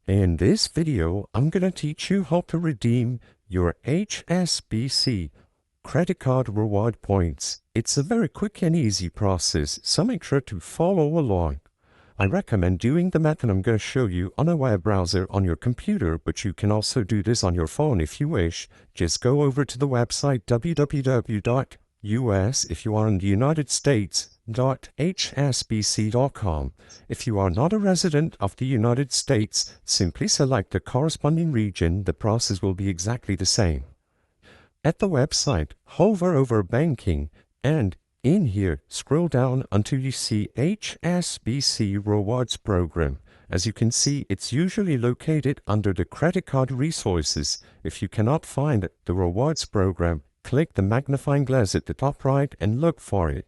In this video, I'm going to teach you how to redeem your HSBC credit card reward points. It's a very quick and easy process, so make sure to follow along. I recommend doing the method I'm going to show you on a web browser on your computer, but you can also do this on your phone if you wish. Just go over to the website www.us if you are in the United States .hsbc.com. If you are not a resident of the United States, simply select the corresponding region. The process will be exactly the same. At the website, hover over Banking, and in here, scroll down until you see HSBC Rewards Program. As you can see, it's usually located under the Credit Card Resources. If you cannot find the Rewards Program, click the magnifying glass at the top right and look for it.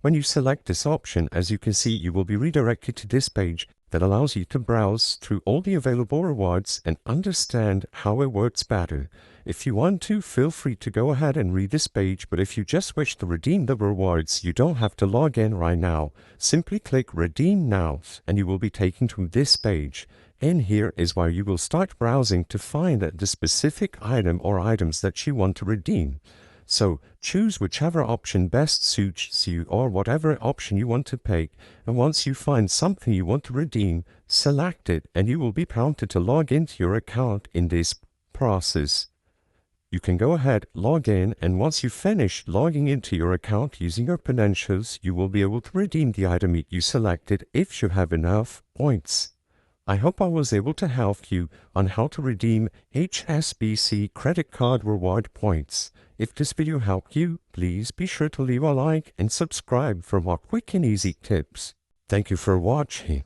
When you select this option, as you can see, you will be redirected to this page that allows you to browse through all the available rewards and understand how it works better. If you want to, feel free to go ahead and read this page, but if you just wish to redeem the rewards, you don't have to log in right now. Simply click Redeem Now, and you will be taken to this page. In here is where you will start browsing to find the specific item or items that you want to redeem. So choose whichever option best suits you or whatever option you want to pick, and once you find something you want to redeem, select it and you will be prompted to log into your account in this process. You can go ahead, log in, and once you finish logging into your account using your credentials, you will be able to redeem the item you selected if you have enough points. I hope I was able to help you on how to redeem HSBC credit card reward points. If this video helped you, please be sure to leave a like and subscribe for more quick and easy tips. Thank you for watching.